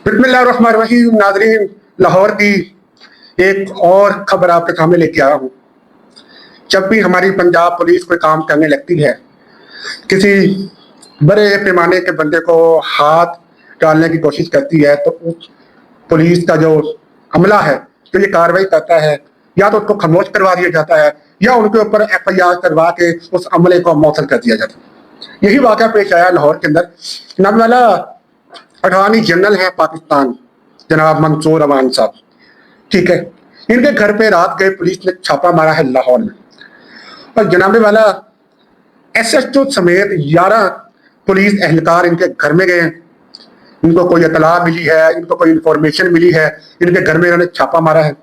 बिस्मिल्लाहिर्रहमानिर्रहीम। नाज़रीन, लाहौर की एक और खबर आपके सामने लेके आया हूँ। जब भी हमारी पंजाब पुलिस कोई काम करने लगती है, किसी बड़े पैमाने के बंदे को हाथ डालने की कोशिश करती है, तो उस पुलिस का जो अमला है जो ये कार्रवाई करता है, या तो उसको खामोश करवा दिया जाता है या उनके ऊपर FIR करवा के उस अमले को मौसल कर दिया जाता है। यही वाक़या पेश आया लाहौर के अंदर। नाम वाला अटॉर्नी जनरल है पाकिस्तान, जनाब मंसूर अमान साहब, ठीक है। इनके घर पे रात गए पुलिस ने छापा मारा है लाहौर में, और जनाबे वाला SHO समेत 11 पुलिस एहलकार इनके घर में गए हैं। इनको कोई इतला मिली है, इनको कोई इंफॉर्मेशन मिली है, इनके घर में इन्होंने छापा मारा है।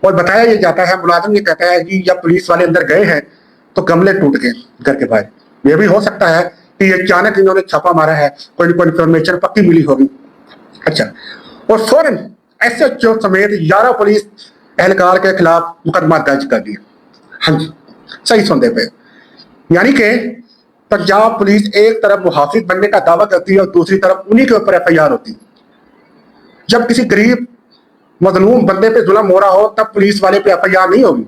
और बताया ये जाता है, मुलाजिम ये कहता है कि जब पुलिस वाले अंदर गए हैं तो गमले टूट गए घर के बाहर। ये भी हो सकता है कि ये अचानक इन्होंने छापा मारा है, कोई इंफॉर्मेशन पक्की मिली होगी। अच्छा, और फौरन SHO समेत 11 पुलिस एहलकार के खिलाफ मुकदमा दर्ज कर दिया। हाँ जी, सही सुनते पे। यानी कि पंजाब पुलिस एक तरफ मुहाफिज बनने का दावा करती है और दूसरी तरफ उन्हीं के ऊपर FIR होती है। जब किसी गरीब मजलूम बंदे पे जुल्म हो रहा हो तब पुलिस वाले पे FIR नहीं होगी।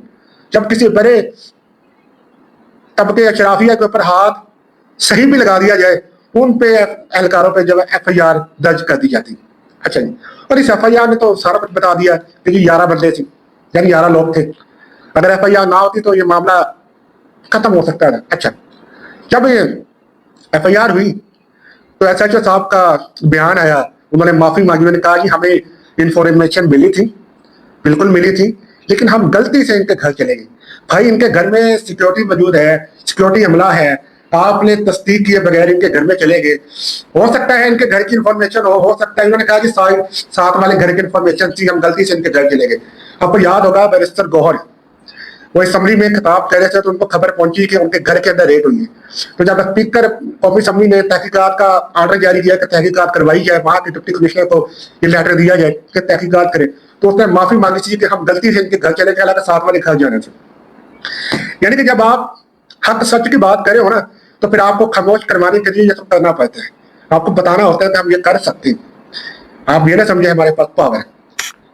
जब किसी बड़े तबके अशराफिया के ऊपर हाथ सही भी लगा दिया जाए, उन पे एहलकारों पे जब FIR दर्ज कर दी जाती। अच्छा जी, और इस FIR ने तो सारा कुछ बता दिया कि ये 11 बंदे थे, यानी 11 लोग थे। अगर FIR ना होती तो ये मामला खत्म हो सकता था। अच्छा, जब ये FIR हुई तो SHO साहब का बयान आया, उन्होंने माफी मांगी। उन्होंने कहा कि हमें इंफॉर्मेशन मिली थी, बिल्कुल मिली थी, लेकिन हम गलती से इनके घर चले गए। भाई, इनके घर में सिक्योरिटी मौजूद है, सिक्योरिटी अमला है, आपने तस्दीक किए बगैर इनके घर में चले गए। हो सकता है इनके घर की इंफॉर्मेशन हो सकता है इन्होंने कहा कि साथ वाले घर की इंफॉर्मेशन थी, हम गलती से इनके घर चले गए। आपको याद होगा बैरिस्टर गौहर, वो असेंबली में खिताब कह रहे थे तो उनको खबर पहुंची कि उनके घर के अंदर रेड हुई है। तो जब स्पीकर कौमी असेंबली ने तहकीकात का आर्डर जारी किया कि तहकीकात करवाई जाए, वहां के डिप्टी कमिश्नर को ये लेटर दिया जाए कि तहकीकात करे, तो उसने माफी मांगी थी कि हम गलती से इनके घर चले गए, हालांकि साथ वाले घर जाने थे। यानी कि जब आप हक सच की बात करे हो ना, तो फिर आपको खामोश करवाने के लिए ये सब करना पड़ता है। आपको बताना होता है कि हम ये कर सकते हैं, आप ये ना समझे हमारे पास पावर है।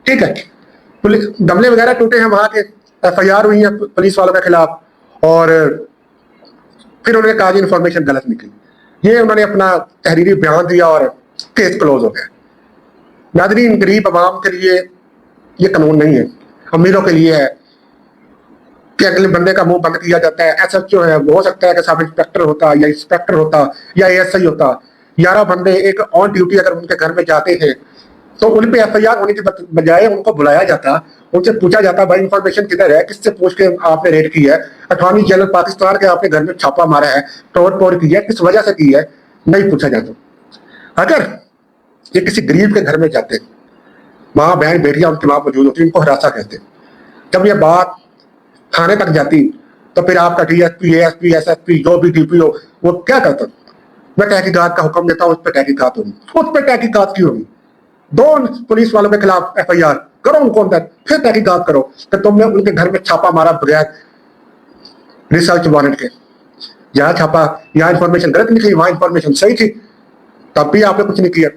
ठीक है, पुलिस गमले वगैरह टूटे हैं, वहां के FIR हुई है पुलिस वालों के खिलाफ, और फिर उन्होंने कहा कि इन्फॉर्मेशन गलत निकली। ये उन्होंने अपना तहरीरी बयान दिया और केस क्लोज हो गया। नाज़रीन, गरीब आवाम के लिए ये कानून नहीं है, अमीरों के लिए है कि अगले बंदे का मुंह बंद किया जाता है। SHO है, वो हो सकता है कि सब इंस्पेक्टर होता या इंस्पेक्टर होता या ASI होता। 11 बंदे एक ऑन ड्यूटी अगर उनके घर में जाते हैं तो उन पे FIR होने के बजाय उनको बुलाया जाता, उनसे पूछा जाता भाई इंफॉर्मेशन किधर है, किससे पूछ के आपने रेड की है, अटॉर्नी जनरल पाकिस्तान के आपने घर में छापा मारा है, तोड़ की है, किस वजह से की है, नहीं पूछा जाता। अगर ये किसी गरीब के घर में जाते, माँ बहन बेटियां उनके वहां मौजूद होती, इनको हरासा कहते, जब ये बात थाने तक जाती तो फिर आपका DSP, ASP, SSP जो भी DPO वो क्या करता, मैं तहकीकात का हुक्म देता हूँ, उस पर तहकीकात होगी। उस पर तहकीकात की होगी, दो पुलिस वालों के खिलाफ FIR करो, उनको अंदर फिर तहकीकात करो कि तुमने उनके घर में छापा मारा बगैर रिसर्च वारंट के। यहाँ छापा, यहाँ इंफॉर्मेशन गलत निकली, वहां इंफॉर्मेशन सही थी, तब भी आपने कुछ नहीं किया।